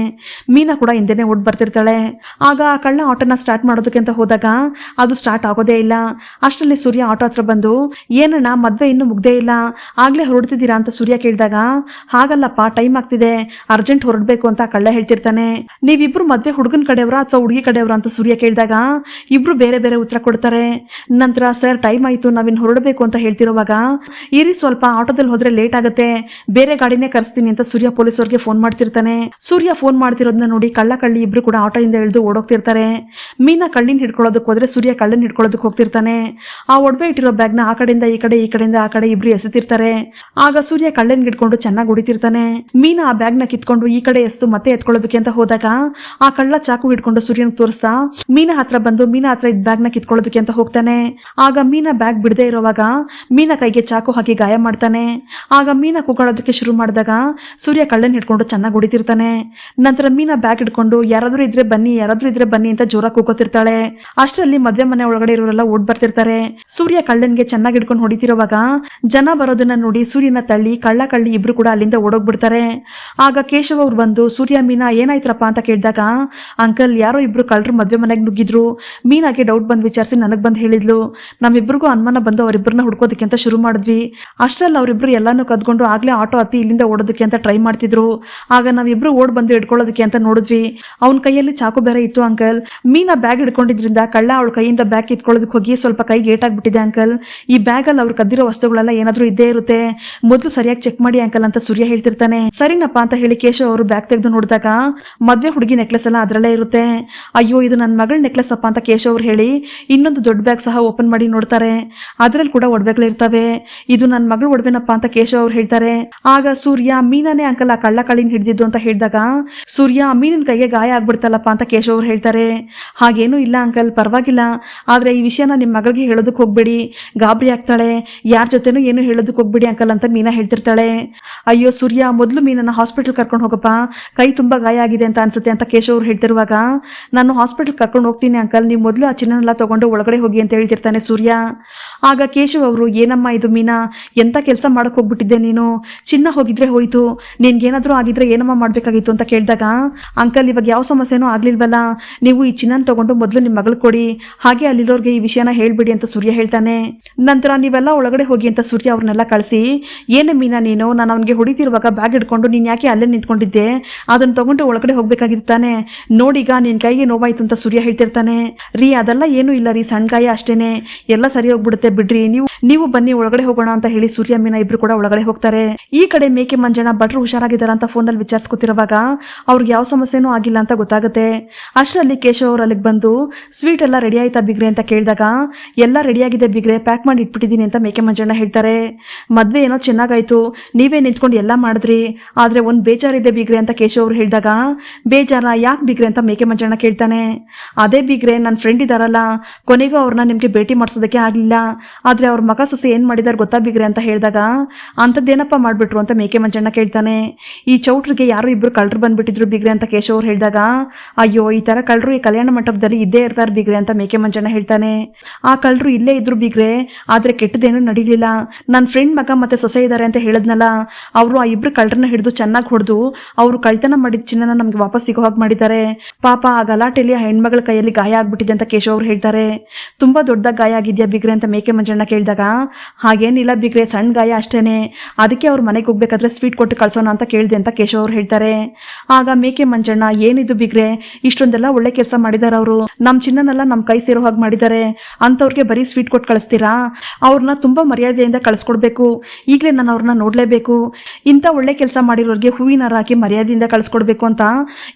ಮೀನಾ ಕೂಡ ಹಿಂದೆನೆ ಓಡ್ ಬರ್ತಿರ್ತಾಳೆ. ಆಗ ಆ ಕಳ್ಳ ಆಟೋನ ಸ್ಟಾರ್ಟ್ ಮಾಡೋದಕ್ಕೆ ಅಂತ ಹೋದಾಗ ಅದು ಸ್ಟಾರ್ಟ್ ಆಗೋದೇ ಇಲ್ಲ. ಅಷ್ಟರಲ್ಲಿ ಸೂರ್ಯ ಆಟೋ ಹತ್ರ ಬಂದು ಏನಣ್ಣ ಮದ್ವೆ ಇನ್ನೂ ಮುಗ್ದೇ ಇಲ್ಲ, ಆಗ್ಲೇ ಹೊರಡ್ತಿದ್ದೀರಾ ಅಂತ ಸೂರ್ಯ ಕೇಳಿದಾಗ ಹಾಗಲ್ಲಪ್ಪ ಟೈಮ್ ಆಗ್ತಿದೆ, ಅರ್ಜೆಂಟ್ ಹೊರಡ್ಬೇಕು ಅಂತ ಕಳ್ಳ ಹೇಳ್ತಿರ್ತಾನೆ. ನೀವಿಬ್ರು ಮದ್ವೆ ಹುಡುಗನ ಕಡೆಯವರ ಅಥವಾ ಹುಡುಗಿ ಕಡೆಯವರ ಅಂತ ಸೂರ್ಯ ಕೇಳಿದಾಗ ಇಬ್ರು ಬೇರೆ ಬೇರೆ ಉತ್ತರ ಕೊಡ್ತಾರೆ. ನಂತರ ಸರ್ ಟೈಮ್ ಆಯ್ತು ನಾವಿನ್ ಹೊರಡಬೇಕು ಅಂತ ಹೇಳ್ತಿರೋವಾಗ ಇರಿ ಸ್ವಲ್ಪ ಆಟೋದಲ್ಲಿ ಹೋದ್ರೆ ಲೇಟ್ ಆಗುತ್ತೆ, ಬೇರೆ ಗಾಡಿನೇ ಕರೆಸ್ತೀನಿ ಅಂತ ಸೂರ್ಯ ಪೊಲೀಸವ್ರಿಗೆ ಫೋನ್ ಮಾಡ್ತಿರ್ತಾನೆ. ಸೂರ್ಯ ಫೋನ್ ಮಾಡ್ತಿರೋದನ್ನ ನೋಡಿ ಕಳ್ಳ ಕಳ್ಳಿ ಇಬ್ರು ಕೂಡ ಆಟೋದಿಂದ ಇಳಿದು ಓಡೋಗ್ತಿರ್ತಾರೆ. ಮೀನಾ ಕಳ್ಳಿನ ಹಿಡ್ಕೊಳ್ಳೋದಕ್ಕೆ ಹೋದ್ರೆ ಸೂರ್ಯ ಕಳ್ಳನ್ ಹಿಡ್ಕೊಳ್ಳೋದಕ್ಕೆ ಹೋಗ್ತಿರ್ತಾನೆ. ಆ ಒಡವೆ ಇಟ್ಟಿರೋ ಬ್ಯಾಗ್ನ ಆ ಕಡೆಯಿಂದ ಈ ಕಡೆ ಈ ಕಡೆಯಿಂದ ಆ ಕಡೆ ಇಬ್ರು ಎಸೆತಿರ್ತಾರೆ. ಆಗ ಸೂರ್ಯ ಕಳ್ಳನ್ ಹಿಡ್ಕೊಂಡು ಚೆನ್ನಾಗಿ ಹೊಡಿತಿರ್ತಾನೆ. ಮೀನಾ ಆ ಬ್ಯಾಗ್ನ ಕಿತ್ಕೊಂಡು ಈ ಕಡೆ ಎಸ್ತು ಮತ್ತೆ ಎತ್ಕೊಳ್ಳೋದಕ್ಕೆ ಅಂತ ಹೋದಾಗ ಆ ಕಳ್ಳ ಚಾಕು ಹಿಡ್ಕೊಂಡು ಸೂರ್ಯನ ತೋರಿಸ್ತಾ ಮೀನಾ ಹತ್ರ ಬಂದು ಮೀನಾ ಹತ್ರ ಇದ್ದ ಬ್ಯಾಗ್ನ ಕಿತ್ಕೊಳ್ಳೋದಕ್ಕೆ ಅಂತ ಹೋಗ್ತಾನೆ. ಆಗ ಮೀನಾ ಬ್ಯಾಗ್ ಬಿಡದೆ ಇರೋವಾಗ ಮೀನಾ ಕೈಗೆ ಚಾಕು ಹಾಕಿ ಗಾಯ ಮಾಡ್ತಾನೆ. ಆಗ ಮೀನಾ ಕೂಗಾಡೋದಕ್ಕೆ ಶುರು ಮಾಡಿದಾಗ ಸೂರ್ಯ ಕಳ್ಳನ್ ಹಿಡ್ಕೊಂಡು ಚೆನ್ನಾಗಿ ಹೊಡಿತಿರ್ತಾನೆ. ನಂತರ ಮೀನಾ ಬ್ಯಾಗ್ ಹಿಡ್ಕೊಂಡು ಯಾರಾದ್ರೂ ಇದ್ರೆ ಬನ್ನಿ ಅಂತ ಜೋರಾಗಿ ಕೂಗೋತಿರ್ತಾಳೆ. ಅಷ್ಟರಲ್ಲಿ ಮದ್ವೆ ಮನೆ ಒಳಗಡೆ ಇರೋರೆಲ್ಲ ಓಡ್ ಬರ್ತಿರ್ತಾರೆ. ಸೂರ್ಯ ಕಳ್ಳನ್ಗೆ ಚೆನ್ನಾಗಿ ಹಿಡ್ಕೊಂಡು ಹೊಡಿತಿರುವಾಗ ಜನ ಬರೋದನ್ನ ನೋಡಿ ಸೂರ್ಯನ ತಳ್ಳಿ ಕಳ್ಳ ಕಳ್ಳಿ ಇಬ್ರು ಕೂಡ ಅಲ್ಲಿಂದ ಓಡೋಗ್ಬಿಡ್ತಾರೆ. ಆಗ ಕೇಶವ್ ಅವ್ರು ಬಂದು ಸೂರ್ಯ ಮೀನಾ ಏನಾಯ್ತ್ರಪ್ಪ ಅಂತ ಕೇಳಿದಾಗ ಅಂಕಲ್ ಯಾರೋ ಇಬ್ರು ಕಳ್ಳರು ಮದ್ವೆ ಮನೆಗೆ ನುಗ್ಗಿದ್ರು, ಮೀನಾಗೆ ಡೌಟ್ ಬಂದು ವಿಚಾರಿಸಿ ನನಗ್ ಬಂದು ಹೇಳಿದ್ಲು, ನಮ್ಮಿಬ್ರಿಗೂ ಅನುಮಾನ ಬಂದು ಅವರಿಬ್ಬರನ್ನ ಹುಡ್ಕೋದಕ್ಕೆ ಅಂತ ಶುರು ಮಾಡಿದ್ವಿ. ಅಷ್ಟರಲ್ಲಿ ಅವರಿಬ್ರು ಎಲ್ಲಾನು ಕದ್ಕೊಂಡು ಆಗ್ಲೇ ಆಟೋ ಹತ್ತಿ ಇಲ್ಲಿಂದ ಓಡೋದಕ್ಕೆ ಅಂತ ಟ್ರೈ ಮಾಡ್ತಿದ್ರು. ಆಗ ನಾವಿಬ್ರು ಓಡ್ ಬಂದು ಹಿಡ್ಕೊಳ್ಳೋದಕ್ಕೆ ಅಂತ ನೋಡಿದ್ವಿ, ಅವ್ನ ಕೈ ಕೈಯಲ್ಲಿ ಚಾಕು ಬೇರೆ ಇತ್ತು ಅಂಕಲ್. ಮೀನಾ ಬ್ಯಾಗ್ ಹಿಡ್ಕೊಂಡಿದ್ರಿಂದ ಕಳ್ಳ ಅವಳ ಕೈಯಿಂದ ಬ್ಯಾಗ್ ಕಿತ್ಕೊಳ್ಳೋದಕ್ಕೆ ಹೋಗಿ ಸ್ವಲ್ಪ ಕೈ ಗೇಟಾಗ್ಬಿಟ್ಟಿದೆ ಅಂಕಲ್. ಈ ಬ್ಯಾಗ್ ಅಲ್ಲಿ ಅವ್ರು ಕದ್ದಿರೋ ವಸ್ತುಗಳೆಲ್ಲ ಏನಾದ್ರೂ ಇದ್ದೇ ಇರುತ್ತೆ, ಮೊದಲು ಸರಿಯಾಗಿ ಚೆಕ್ ಮಾಡಿ ಅಂಕಲ್ ಅಂತ ಸೂರ್ಯ ಹೇಳ್ತಿರ್ತಾನೆ. ಸರಿನಪ್ಪ ಅಂತ ಹೇಳಿ ಕೇಶವ್ ಅವರು ಬ್ಯಾಗ್ ತೆಗೆದು ನೋಡಿದಾಗ ಮದ್ವೆ ಹುಡುಗಿ ನೆಕ್ಲೆಸ್ ಎಲ್ಲ ಅದ್ರಲ್ಲೇ ಇರುತ್ತೆ. ಅಯ್ಯೋ ಇದು ನನ್ನ ಮಗಳ ನೆಕ್ಲೆಸ್ ಅಪ್ಪ ಅಂತ ಕೇಶವ್ ಅವ್ರು ಹೇಳಿ ಇನ್ನೊಂದು ದೊಡ್ಡ ಬ್ಯಾಗ್ ಸಹ ಓಪನ್ ಮಾಡಿ ನೋಡ್ತಾರೆ. ಅದ್ರಲ್ಲಿ ಕೂಡ ಒಡವೆಗಳು ಇರ್ತವೆ. ಇದು ನನ್ನ ಮಗಳು ಒಡವೆನಪ್ಪ ಅಂತ ಕೇಶವ್ ಅವ್ರು ಹೇಳ್ತಾರೆ. ಆಗ ಸೂರ್ಯ ಮೀನಾನೇ ಅಂಕಲ್ ಆ ಕಳ್ಳ ಕಳ್ಳಿನ ಹಿಡಿದಿದ್ದು ಅಂತ ಹೇಳಿದಾಗ ಸೂರ್ಯ ಮೀನಿನ ಕೈಗೆ ಗಾಯ ಆಗ್ಬಿಡ್ತಲ್ಲಪ್ಪ ಅಂತ ಕೇಶವ್ ಅವ್ರು ಹೇಳ್ತಾರೆ. ಹಾಗೇನೂ ಇಲ್ಲ ಅಂಕಲ್, ಪರವಾಗಿಲ್ಲ. ಆದ್ರೆ ಈ ವಿಷಯನ ನಿಮ್ಮ ಮಗಳಿಗೆ ಹೇಳೋದಕ್ಕೆ ಹೋಗ್ಬೇಡಿ, ಗಾಬರಿ ಆಗ್ತಾಳೆ. ಯಾರ ಜೊತೆನೂ ಏನು ಹೇಳೋದಕ್ಕೆ ಹೋಗ್ಬೇಡಿ ಅಂಕಲ್ ಅಂತ ಮೀನಾ ಹೇಳ್ತಿರ್ತಾಳೆ. ಅಯ್ಯೋ ಸೂರ್ಯ, ಮೊದಲು ಮೀನನ್ನ ಹಾಸ್ಪಿಟಲ್ ಕರ್ಕೊಂಡು ಹೋಗಪ್ಪ, ಕೈ ತುಂಬಾ ಗಾಯ ಆಗಿದೆ ಅಂತ ಅನ್ಸುತ್ತೆ ಅಂತ ಕೇಶವ್ ಅವ್ರು ಹೇಳ್ತಿರುವಾಗ ನಾನು ಹಾಸ್ಪಿಟಲ್ ಕರ್ಕೊಂಡು ಹೋಗ್ತೀನಿ ಅಂಕಲ್, ನೀವು ಮೊದಲು ಆ ಚಿನ್ನನೆಲ್ಲ ತಗೊಂಡು ಒಳಗಡೆ ಹೋಗಿ ಅಂತ ಹೇಳ್ತಿರ್ತಾನೆ ಸೂರ್ಯ. ಆಗ ಕೇಶವ್ ಅವರು ಏನಮ್ಮ ಇದು ಮೀನಾ, ಎಂತ ಕೆಲಸ ಮಾಡಕ್ ಹೋಗ್ಬಿಟ್ಟಿದ್ದೆ ನೀನು, ಚಿನ್ನ ಹೋಗಿದ್ರೆ ಹೋಯ್ತು, ನಿನ್ಗೇನಾದ್ರೂ ಆಗಿದ್ರೆ ಏನಮ್ಮ ಮಾಡ್ಬೇಕಾಗಿತ್ತು ಅಂತ ಕೇಳಿದಾಗ ಅಂಕಲ್ ಇವಾಗ ಯಾವ ಸಮಸ್ಯೆನೂ ಆಗ್ಲಿಲ್ವಲ್ಲ, ನೀವು ಈ ಚಿನ್ನನ ತಗೊಂಡು ಮೊದಲು ನಿಮ್ಮ ಮಗಳು ಕೊಡಿ, ಹಾಗೆ ಅಲ್ಲಿರೋರ್ಗೆ ಈ ವಿಷಯನ ಹೇಳ್ಬಿಡಿ ಅಂತ ಸೂರ್ಯ ಹೇಳ್ತಾನೆ. ನಂತರ ನೀವೆಲ್ಲ ಒಳಗಡೆ ಹೋಗಿ ಅಂತ ಸೂರ್ಯ ಅವ್ರನ್ನೆಲ್ಲ ಕಳಿಸಿ ಏನೇ ಮೀನಾ ನೀನು, ನಾನು ಅವನಿಗೆ ಹೊಡಿತಿರುವಾಗ ಬ್ಯಾಗ್ ಹಿಡ್ಕೊಂಡು ನೀನ್ ಯಾಕೆ ಅಲ್ಲೇ ನಿಂತ್ಕೊಂಡಿದ್ದೆ, ಅದನ್ನ ತಗೊಂಡು ಒಳಗಡೆ ಹೋಗ್ಬೇಕಾಗಿತ್ತು ತಾನೆ, ನೋಡೀಗ ನಿನ್ ಕೈಗೆ ನೋವಾಯ್ತು ಅಂತ ಸೂರ್ಯ ಹೇಳ್ತಿರ್ತಾನೆ. ರೀ ಅದೆಲ್ಲ ಏನೂ ಇಲ್ಲ ರೀ, ಸಣ್ಣ ಗಾಯ ಅಷ್ಟೇನೆ, ಎಲ್ಲ ಸರಿ ಹೋಗ್ಬಿಡುತ್ತೆ ಬಿಡ್ರಿ, ನೀವು ಬನ್ನಿ ಒಳಗಡೆ ಹೋಗೋಣ ಅಂತ ಹೇಳಿ ಸೂರ್ಯ ಮೀನಾ ಇಬ್ರು ಕೂಡ ಒಳಗಡೆ ಹೋಗ್ತಾರೆ. ಈ ಕಡೆ ಮೇಕೆ ಮಂಜಣ್ಣ ಭಟ್ರು ಹುಷಾರಾಗಿದ್ದಾರ ಅಂತ ಫೋನಲ್ಲಿ ವಿಚಾರಿಸ್ಕೊತಿರುವಾಗ ಅವ್ರಿಗೆ ಯಾವ ಸಮಸ್ಯೆನೂ ಆಗಿಲ್ಲ ಅಂತ ಗೊತ್ತಾಗುತ್ತೆ. ಅಷ್ಟರಲ್ಲಿ ಕೇಶವ್ ಅವ್ರು ಅಲ್ಲಿಗೆ ಬಂದು ಸ್ವೀಟ್ ಎಲ್ಲ ರೆಡಿ ಆಯ್ತಾ ಬಿಗ್ರೆ ಅಂತ ಕೇಳಿದಾಗ ಎಲ್ಲ ರೆಡಿ ಆಗಿದೆ ಬಿಗ್ರೆ, ಪ್ಯಾಕ್ ಮಾಡಿ ಇಟ್ಬಿಟ್ಟಿದ್ದೀನಿ ಅಂತ ಮೇಕೆ ಮಂಜಣ್ಣ ಹೇಳ್ತಾರೆ. ಮದ್ವೆ ಏನೋ ಚೆನ್ನಾಗಾಯ್ತು, ನೀವೇ ನಿಂತ್ಕೊಂಡು ಎಲ್ಲ ಮಾಡಿದ್ರಿ, ಆದ್ರೆ ಒಂದ್ ಬೇಜಾರಿದೆ ಬಿಗ್ರೆ ಅಂತ ಕೇಶವ್ ಅವ್ರು ಹೇಳಿದಾಗ ಬೇಜಾರ ಯಾಕೆ ಬಿಗ್ರೆ ಅಂತ ಮೇಕೆ ಮಂಜಣ್ಣ ಕೇಳ್ತಾನೆ. ಅದೇ ಬಿಗ್ರೆ ನನ್ನ ಫ್ರೆಂಡ್ ಇದಾರಲ್ಲ, ಕೊನೆಗೂ ಅವ್ರನ್ನ ನಿಮ್ಗೆ ಭೇಟಿ ಮಾಡಿಸೋದಕ್ಕೆ ಆಗ್ಲಿಲ್ಲ, ಆದ್ರೆ ಅವ್ರ ಮಗ ಸೊಸೆ ಏನ್ ಮಾಡಿದಾರೆ ಗೊತ್ತಾ ಬಿಗ್ರೆ ಅಂತ ಹೇಳಿದಾಗ ಅಂಥದ್ದೇನಪ್ಪ ಮಾಡ್ಬಿಟ್ರು ಅಂತ ಮೇಕೆ ಮಂಜಣ್ಣ ಕೇಳ್ತಾನೆ. ಈ ಚೌಟ್ರಿಗೆ ಯಾರೋ ಇಬ್ರು ಕಳ್ಳರು ಬಂದ್ಬಿಟ್ಟಿದ್ರು ಬಿಗ್ರೆ ಅಂತ ಕೇಶವ್ ಅವ್ರು ಹೇಳಿದಾಗ ಅಯ್ಯೋ ಈ ತರ ಕಳ್ಳರು ಈ ಕಲ್ಯಾಣ ಮಂಟಪದಲ್ಲಿ ಇದ್ದೇ ಇರ್ತಾರೆ ಬಿಗ್ರೆ ಅಂತ ಮೇಕೆ ಮಂಜಣ್ಣ ಹೇಳ್ತಾನೆ. ಆ ಕಳ್ಳರು ಇಲ್ಲೇ ಇದ್ರು ಬಿಗ್ರೆ, ಆದ್ರೆ ಕೆಟ್ಟದೇನು ನಡೀಲಿಲ್ಲ, ನನ್ನ ಫ್ರೆಂಡ್ ಮಗ ಮತ್ತೆ ಸೊಸೆ ಇದ್ದಾರೆ ಅಂತ ಹೇಳದ್ನಲ್ಲ, ಅವರು ಆ ಇಬ್ರು ಕಳ್ಳರನ್ನ ಹಿಡಿದು ಚೆನ್ನಾಗಿ ಹೊಡೆದು ಅವರು ಕಳ್ತನ ಮಾಡಿದ ಚಿನ್ನನ ನಮ್ಗೆ ವಾಪಸ್ ಸಿಗೋ ಹಾಗೆ ಮಾಡಿದ್ದಾರೆ. ಪಾಪ ಆ ಗಲಾಟೆಯಲ್ಲಿ ಆ ಹೆಣ್ಮಗಳ ಕೈಯಲ್ಲಿ ಗಾಯ ಆಗ್ಬಿಟ್ಟಿದೆ ಅಂತ ಕೇಶವ್ ಅವ್ರು ಹೇಳ್ತಾರೆ. ತುಂಬಾ ದೊಡ್ಡದಾಗಿ ಗಾಯ ಆಗಿದ್ಯಾ ಬಿಗ್ರೆ ಅಂತ ಮೇಕೆ ಮಂಜಣ್ಣ ಕೇಳಿದಾಗ ಹಾಗೇನಿಲ್ಲ ಬಿಗ್ರೆ, ಸಣ್ಣ ಗಾಯ ಅಷ್ಟೇನೆ, ಅದಕ್ಕೆ ಅವ್ರ ಮನೆಗೆ ಹೋಗ್ಬೇಕಾದ್ರೆ ಸ್ವೀಟ್ ಕೊಟ್ಟು ಕಳ್ಸೋಣ ಅಂತ ಕೇಳಿದೆ ಅಂತ ಕೇಶವ್ ಅವ್ರು ಹೇಳ್ತಾರೆ. ಆಗ ಮೇಕೆ ಮಂಜಣ್ಣ ಏನಿದು ಬಿಗ್ರೆ, ಇಷ್ಟೊಂದೆಲ್ಲ ಒಳ್ಳೆ ಕೆಲಸ ಮಾಡಿದಾರೆ ಅವರು, ನಮ್ ಚಿನ್ನನೆಲ್ಲ ನಮ್ ಕೈ ಸೇರೋ ಹಾಗೆ ಮಾಡಿದ್ದಾರೆ, ಅಂತವ್ರಿಗೆ ಬರೀ ಸ್ವೀಟ್ ಕೊಟ್ಟು ಕಳಿಸ್ತೀರಾ, ಅವ್ರನ್ನ ತುಂಬಾ ಮರ್ಯಾದೆಯಿಂದ ಕಳಿಸ್ಕೊಡ್ಬೇಕು, ಈಗಲೇ ನಾನು ಅವ್ರನ್ನ ನೋಡ್ಲೇಬೇಕು, ಇಂಥ ಒಳ್ಳೆ ಕೆಲಸ ಮಾಡಿರೋರಿಗೆ ಹೂವಿನ ಹಾರ ಹಾಕಿ ಮರ್ಯಾದೆಯಿಂದ ಕಳಿಸ್ಕೊಡ್ಬೇಕು ಅಂತ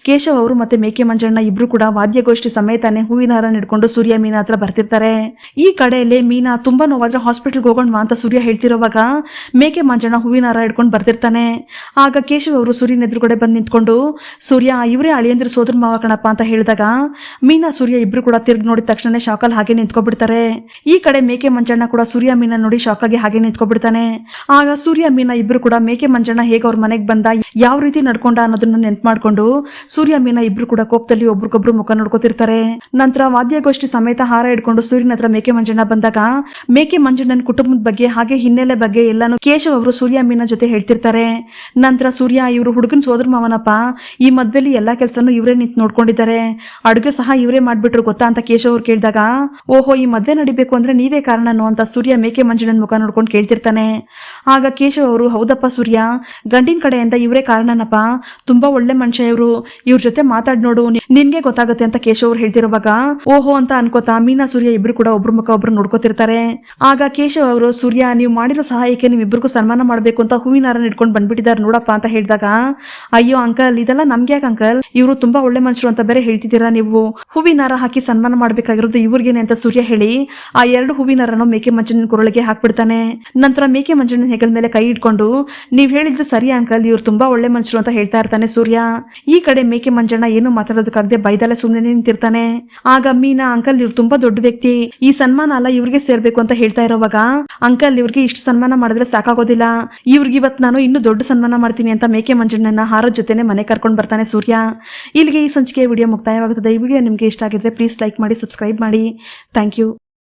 ಕೇಶವ್ ಅವರು ಮತ್ತೆ ಮೇಕೆ ಮಂಜಣ್ಣ ಇಬ್ರು ಕೂಡ ವಾದ್ಯಗೋಷ್ಠಿ ಸಮೇತಾನೆ ಹೂವಿನ ಹಾರ ಹಿಡ್ಕೊಂಡು ಸೂರ್ಯ ಮೀನಾ ಹತ್ರ ಬರ್ತಿರ್ತಾರೆ. ಈ ಕಡೆಯಲ್ಲಿ ಮೀನಾ ತುಂಬಾ ನೋವಾದ್ರೆ ಹಾಸ್ಪಿಟಲ್ಗೆ ಹೋಗೋಣ ಅಂತ ಸೂರ್ಯ ಹೇಳ್ತಿರೋವಾಗ ಮೇಕೆ ಮಂಜಣ್ಣ ಹೂವಿನ ಹಾರ ಹಿಡ್ಕೊಂಡು ಬರ್ತಿರ್ತಾನೆ. ಆಗ ಕೇಶವ್ ಅವರು ಸೂರ್ಯನ ಎದುರುಗಡೆ ಬಂದು ನಿಂತ್ಕೊಂಡು ಸೂರ್ಯ ಇವರೇ ಅಳಿಯಂದ್ರ ಸೋದರ ಮಾವ ಕಣಪ್ಪ ಅಂತ ಹೇಳಿದಾಗ ಮೀನಾ ಸೂರ್ಯ ಇಬ್ರು ಕೂಡ ತಿರ್ಗಿ ನೋಡಿದ ತಕ್ಷಣ ಶಾಕಲ್ಲಿ ಹಾಗೆ ನಿಂತ್ಕೊಬಿಡ್ತಾರೆ. ಈ ಕಡೆ ಮೇಕೆ ಮಂಜಣ್ಣ ಕೂಡ ಸೂರ್ಯ ಮೀನಾ ನೋಡಿ ಶಾಕಾಗಿ ಹಾಗೆ ನಿಂತ್ಕೊಬಿಡ್ತಾನೆ. ಆಗ ಸೂರ್ಯ ಮೀನಾ ಇಬ್ರು ಕೂಡ ಮೇಕೆ ಮಂಜಣ್ಣ ಹೇಗೆ ಅವ್ರ ಮನೆಗೆ ಬಂದ, ಯಾವ ರೀತಿ ನಡ್ಕೊಂಡ ಅನ್ನೋದನ್ನ ನೆನ್ಪು ಮಾಡ್ಕೊಂಡು ಸೂರ್ಯ ಮೀನಾ ಇಬ್ರು ಕೂಡ ಕೋಪದಲ್ಲಿ ಒಬ್ರಿಗೊಬ್ರು ಮುಖ ನೋಡ್ಕೋತಿರ್ತಾರೆ. ನಂತರ ವಾದ್ಯಗೋಷ್ಠಿ ಸಮೇತ ಹಾರ ಹಿಡ್ಕೊಂಡು ಸೂರ್ಯನ ಹತ್ರ ಮೇಕೆ ಮಂಜಣ್ಣ ಬಂದಾಗ ಮೇಕೆ ಮಂಜಣ್ಣನ ಕುಟುಂಬದ ಬಗ್ಗೆ ಹಾಗೆ ಹಿನ್ನೆಲೆ ಬಗ್ಗೆ ಎಲ್ಲಾನು ಕೇಶವ್ ಅವರು ಸೂರ್ಯ ಮೀನಾ ಜೊತೆ ಹೇಳ್ತಿರ್ತಾರೆ. ನಂತರ ಸೂರ್ಯ ಇವರು ಹುಡುಗನ ಸೋದರ ಮಾವನಪ್ಪ, ಈ ಮದ್ವೆಲಿ ಎಲ್ಲಾ ಕೆಲಸನೂ ಇವರೇ ನಿಂತು ನೋಡ್ಕೊಂಡಿದ್ದಾರೆ, ಅಡುಗೆ ಸಹ ಇವರೇ ಮಾಡ್ಬಿಟ್ರು ಗೊತ್ತಾ ಅಂತ ಕೇಶವ್ ಅವ್ರು ಕೇಳಿದಾಗ ಓಹೋ ಈ ಮದ್ವೆ ನಡಿಬೇಕು ಅಂದ್ರೆ ನೀವೇ ಕಾರಣನು ಅಂತ ಸೂರ್ಯ ಮೇಕೆ ಮಂಜಣ್ಣನ ಮುಖ ನೋಡ್ಕೊಂಡು ಕೇಳ್ತಿರ್ತಾನೆ. ಆಗ ಕೇಶವ್ ಅವರು ಹೌದಪ್ಪ ಸೂರ್ಯ, ಗಂಡಿನ ಕಡೆಯಿಂದ ಇವರೇ ಕಾರಣನಪ್ಪ, ತುಂಬಾ ಒಳ್ಳೆ ಮನುಷ್ಯ ಇವ್ರು, ಇವ್ರ ಜೊತೆ ಮಾತಾಡ್ ನೋಡು ನಿನ್ಗೆ ಗೊತ್ತಾಗುತ್ತೆ ಅಂತ ಕೇಶವ್ ಅವ್ರು ಹೇಳ್ತಿರುವಾಗ ಓಹೋ ಅಂತ ಅನ್ಕೋತಾ ಮೀನಾ ಸೂರ್ಯ ಇಬ್ರು ಕೂಡ ಒಬ್ರು ಮುಖ ಒಬ್ರು ನೋಡ್ಕೋತಿರ್ತಾರೆ. ಆಗ ಕೇಶವ್ ಅವರು ಸೂರ್ಯ ನೀವು ಮಾಡಿರೋ ಸಹಾಯಕ್ಕೆ ನಿಮ್ಮಿಬ್ರಿಗೂ ಸನ್ಮಾನ ಮಾಡ್ಬೇಕು ಅಂತ ಹೂವಿನ ಹಾರ ಇಟ್ಕೊಂಡು ಬಂದ್ಬಿಟ್ಟಿದ್ದಾರೆ ನೋಡಪ್ಪ ಅಂತ ಹೇಳಿದಾಗ ಅಯ್ಯೋ ಅಂಕಲ್ ಇದೆಲ್ಲ ನಮ್ಗೆ ಯಾಕೆ ಅಂಕಲ್, ಇವರು ತುಂಬಾ ಒಳ್ಳೆ ಮನುಷ್ಯರು ಅಂತ ಬೇರೆ ಹೇಳ್ತಿದ್ದೀರಾ, ನೀವು ಹೂವಿನ ಹಾರ ಹಾಕಿ ಸನ್ಮಾನ ಮಾಡ್ಬೇಕಾಗಿರೋದು ಇವ್ರಿಗೇನೆ ಅಂತ ಸೂರ್ಯ ಹೇಳಿ ಆ 2 ಹೂವಿನ ಹಾರನ ಮೇಕೆ ಮಂಜಣ್ಣನ ಕೊರಳಿಗೆ ಹಾಕ್ಬಿಡ್ತಾನೆ. ನಂತರ ಮೇಕೆ ಮಂಜಣ್ಣನ ಹೆಗಲ ಮೇಲೆ ಕೈ ಇಟ್ಕೊಂಡು ನೀವ್ ಹೇಳಿದ್ದು ಸರಿ ಅಂಕಲ್, ಇವ್ರು ತುಂಬಾ ಒಳ್ಳೆ ಮನುಷ್ಯರು ಅಂತ ಹೇಳ್ತಾ ಇರ್ತಾನೆ ಸೂರ್ಯ. ಈ ಕಡೆ ಮೇಕೆ ಮಂಜಣ್ಣ ಏನು ಮಾತಾಡೋದಕ್ಕಾಗದೆ ಬೈದಲೆ ಸುಮ್ಮನೆ ನಿಂತಿರ್ತಾನೆ. ಆಗ ಮೀನಾ ಅಂಕಲ್ ಇವ್ರು ತುಂಬಾ ದೊಡ್ಡ ವ್ಯಕ್ತಿ, ಈ ಸನ್ಮಾನ ಅಲ್ಲ ಇವ್ರಿಗೆ ಸೇರ್ಬೇಕು ಅಂತ ಹೇಳ್ತಾ ಇರೋವಾಗ ಅಂಕಲ್ ಇವ್ರಿಗೆ ಇಷ್ಟು ಸನ್ಮಾನ ಮಾಡಿದ್ರೆ ಸಾಕಾಗೋದಿಲ್ಲ, ಇವ್ರಿಗೆ ಇವತ್ತು ನಾನು ಇನ್ನೂ ದೊಡ್ಡ ಸನ್ಮಾನ ಮಾಡ್ತೀನಿ ಅಂತ ಮೇಕೆ ಮಂಜಣ್ಣನ ಹಾರದ ಜೊತೆನೆ ಮನೆ ಕರ್ಕೊಂಡು ಬರ್ತಾನೆ ಸೂರ್ಯ. ಇಲ್ಲಿಗೆ ಈ ಸಂಚಿಕೆಯ ವಿಡಿಯೋ ಮುಕ್ತಾಯವಾಗುತ್ತದೆ. ಈ ವಿಡಿಯೋ ನಿಮ್ಗೆ ಇಷ್ಟ ಆಗಿದ್ರೆ ಪ್ಲೀಸ್ ಲೈಕ್ ಮಾಡಿ, ಸಬ್ಸ್ಕ್ರೈಬ್ ಮಾಡಿ. Thank you.